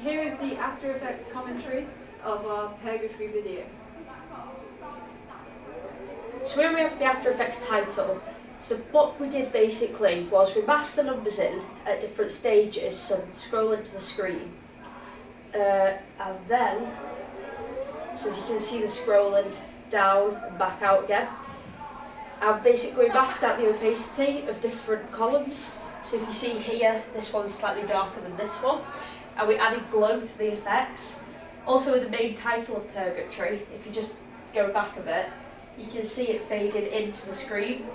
here is the After Effects commentary of our Purgatory video. So here we have the After Effects title. So what we did basically was we masked the numbers in at different stages so they'd scroll into the screen. And then, so as you can see, the scrolling down and back out again. And basically we masked out the opacity of different columns. So if you see here, this one's slightly darker than this one. And we added glow to the effects. Also with the main title of Purgatory, if you just go back a bit, you can see it faded into the screen.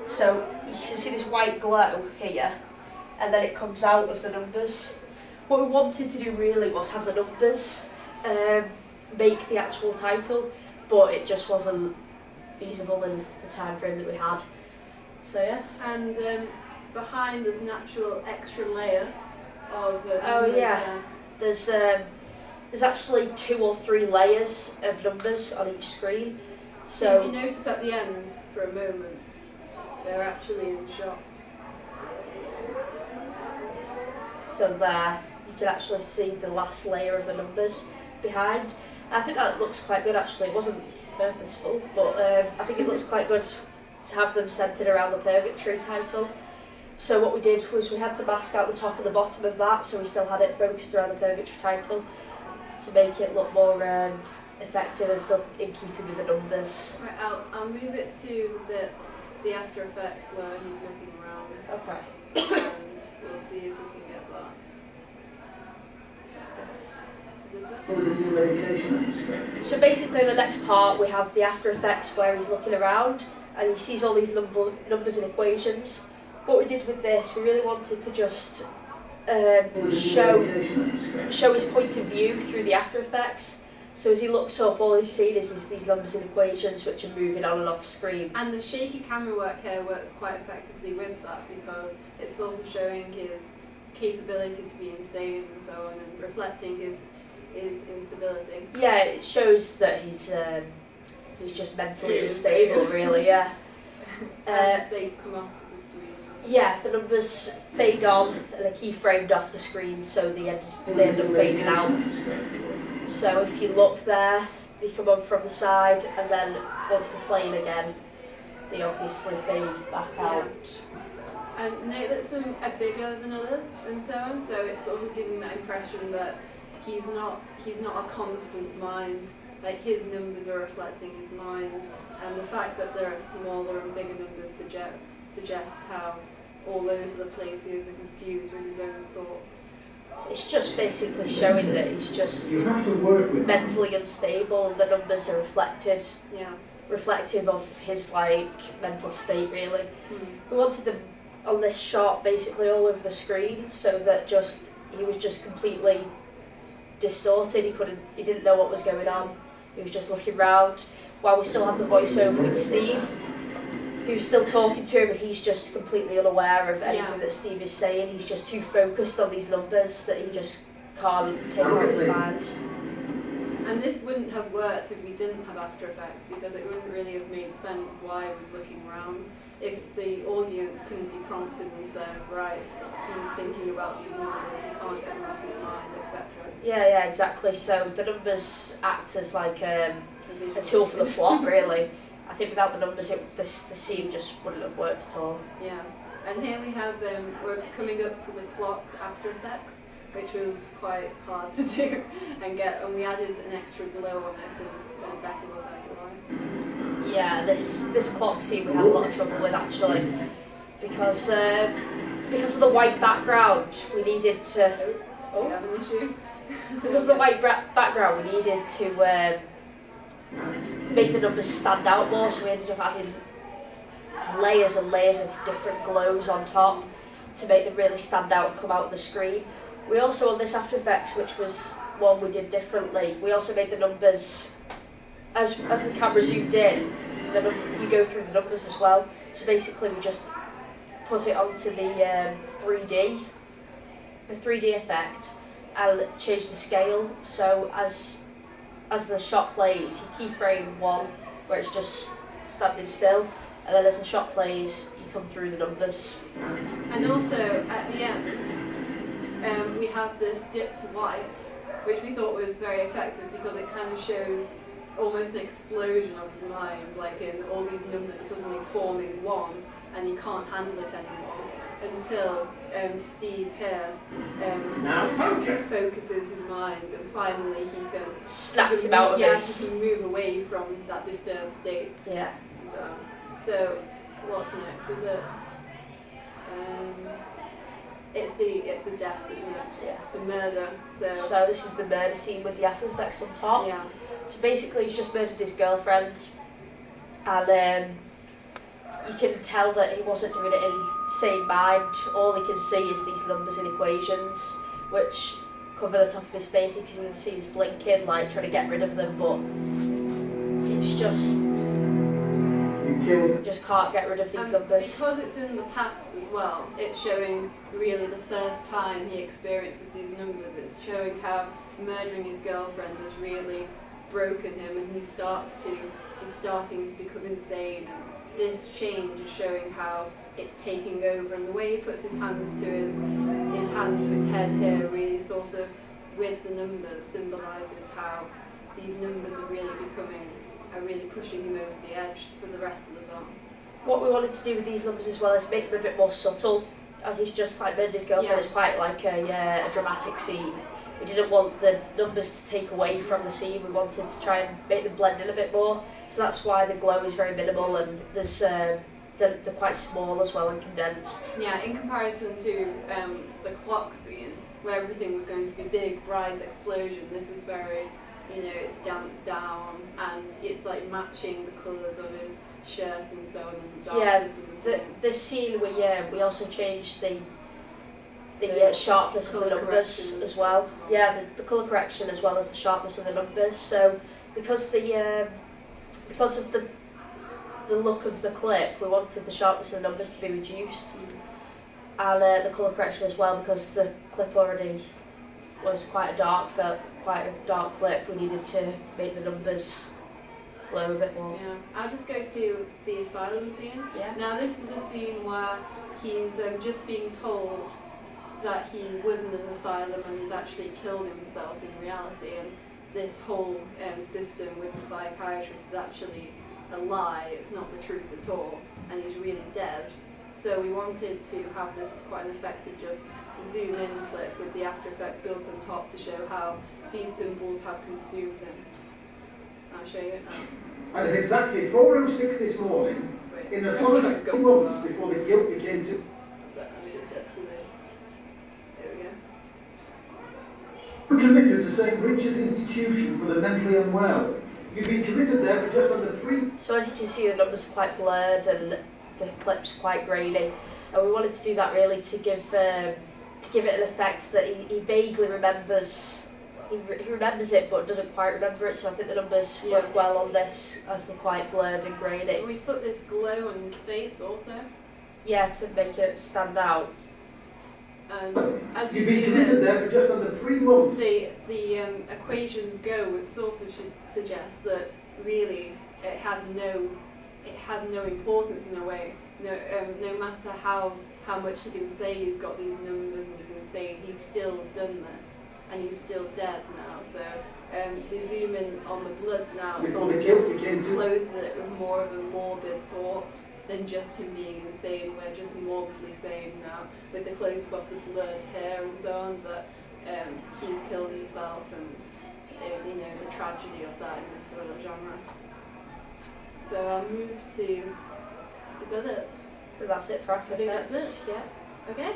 So you can see this white glow here, and then it comes out of the numbers. What we wanted to do really was have the numbers make the actual title, but it just wasn't feasible in the time frame that we had. So yeah. And behind there's an actual extra layer of oh yeah, there's actually 2 or 3 layers of numbers on each screen. So if you notice at the end for a moment, they're actually in shot. So there, you can actually see the last layer of the numbers behind. I think that looks quite good actually. It wasn't purposeful, but I think it looks quite good to have them centred around the Purgatory title. So what we did was we had to mask out the top and the bottom of that, so we still had it focused around the Purgatory title to make it look more effective and still in keeping with the numbers. Right, I'll move it to the After Effects where he's looking around. Okay. And we'll see if we can get that. So basically in the next part we have the After Effects where he's looking around and he sees all these numbers and equations. What we did with this, we really wanted to just show his point of view through the After Effects. So as he looks up, all he's seeing is these numbers and equations which are moving on and off screen. And the shaky camera work here works quite effectively with that because it's sort of showing his capability to be insane and so on, and reflecting his instability. Yeah, it shows that he's just mentally unstable, really. Yeah. They come off the screen. Yeah, the numbers fade on and are keyframed off the screen, so they end up fading out. So if you look there, they come on from the side, and then once they're playing again, they obviously fade back out. And note that some are bigger than others and so on, so it's sort of giving that impression that he's not a constant mind. Like his numbers are reflecting his mind, and the fact that there are smaller and bigger numbers suggests how all over the place he is and confused with his own thoughts. It's just basically showing that he's just mentally unstable, and the numbers are reflective of his mental state really. We wanted them on this shot basically all over the screen so that he was just completely distorted. He didn't know what was going on. He was just looking round while we still have the voiceover with Steve, who's still talking to him, and he's just completely unaware of anything that Steve is saying. He's just too focused on these numbers that he just can't take out of his mind. And this wouldn't have worked if we didn't have After Effects, because it wouldn't really have made sense why he was looking around if the audience couldn't be prompted and said, right, he's thinking about these numbers, he can't get them off his mind, etc. Yeah, exactly. So the numbers act as like a tool for the plot, really. I think without the numbers, the scene just wouldn't have worked at all. Yeah, and here we have we're coming up to the clock After Effects, which was quite hard to do and we added an extra glow on it, and Becky was like, why? Yeah, this clock scene we had a lot of trouble with actually, because of the white background we needed to. Oh, we have an issue. Because of the white background we needed to make the numbers stand out more, so we ended up adding layers and layers of different glows on top to make them really stand out and come out of the screen. We also, on this After Effects, which was one we did differently, we also made the numbers, as the camera zoomed in, you go through the numbers as well. So basically we just put it onto the 3D effect and change the scale. So as the shot plays, you keyframe 1 where it's just standing still, and then as the shot plays, you come through the numbers. And also at the end, we have this dip to white, which we thought was very effective because it kind of shows almost an explosion of his mind, like in all these numbers suddenly forming one, and he can't handle it anymore until Steve here focuses his mind, and finally he can snaps him out of his. he can move away from that disturbed state. Yeah. So what's next? Is it? It's the death, isn't it? Yeah. The murder. So this is the murder scene with the after effects on top. Yeah. So basically he's just murdered his girlfriend, and you can tell that he wasn't doing it in sane mind. All he can see is these numbers and equations, which cover the top of his face. You can see he's blinking, like trying to get rid of them, but it's just can't get rid of these numbers. Because it's in the past as well, it's showing really the first time he experiences these numbers. It's showing how murdering his girlfriend has really broken him, and he's starting to become insane. This change is showing how it's taking over, and the way he puts his hands to his head here really sort of with the numbers symbolises how these numbers are really pushing him over the edge for the rest of the film. What we wanted to do with these numbers as well is make them a bit more subtle, as he's just like murdered his girlfriend. Yeah. It's quite like a dramatic scene. We didn't want the numbers to take away from the scene. We wanted to try and make them blend in a bit more. So that's why the glow is very minimal, and there's they're quite small as well and condensed. Yeah, in comparison to the clock scene, where everything was going to be big, bright explosion, this is very, it's damped down, and it's like matching the colours of his shirt and so on, and the darkness of the scene. The scene we also changed the sharpness of the numbers as well. Yeah, the colour correction as well as the sharpness of the numbers. So because of the look of the clip, we wanted the sharpness of the numbers to be reduced, and the colour correction as well, because the clip already was quite a dark clip. We needed to make the numbers glow a bit more. Yeah, I'll just go to the asylum scene. Yeah. Now this is the scene where he's just being told that he was in an asylum and he's actually killed himself in reality, and this whole system with the psychiatrist is actually a lie. It's not the truth at all, and he's really dead. So we wanted to have this as quite an effective just zoom in clip with the After Effects built on top to show how these symbols have consumed him. I'll show you it now. And at exactly 4:06 this morning, in the solitary months before the guilt began to... There we go. You're committed to St. Richard's Institution for the Mentally Unwell. You've been committed there for just under 3... So as you can see, the numbers are quite blurred and the clip's quite grainy, and we wanted to do that really to give it an effect that he vaguely remembers. He remembers it but doesn't quite remember it, so I think the numbers work well on this as they're quite blurred and grainy. We put this glow on his face also. Yeah, to make it stand out. As You've been committed there for just under 3 months. The equations go, it sort of should suggest that really it has no importance in a way. No matter how much he can say he's got these numbers and he's insane, he's still done this, and he's still dead now. So the zoom in on the blood now Before the guilt began to... closes it with more of a morbid thought than just him being insane. We're just morbidly sane now, with the close-up of the blood hair and so on, but he's killed himself, and the tragedy of that in this sort of genre. So I'll move to... Is that it? But that's it for After I think Effects. that's it. Yeah. Okay.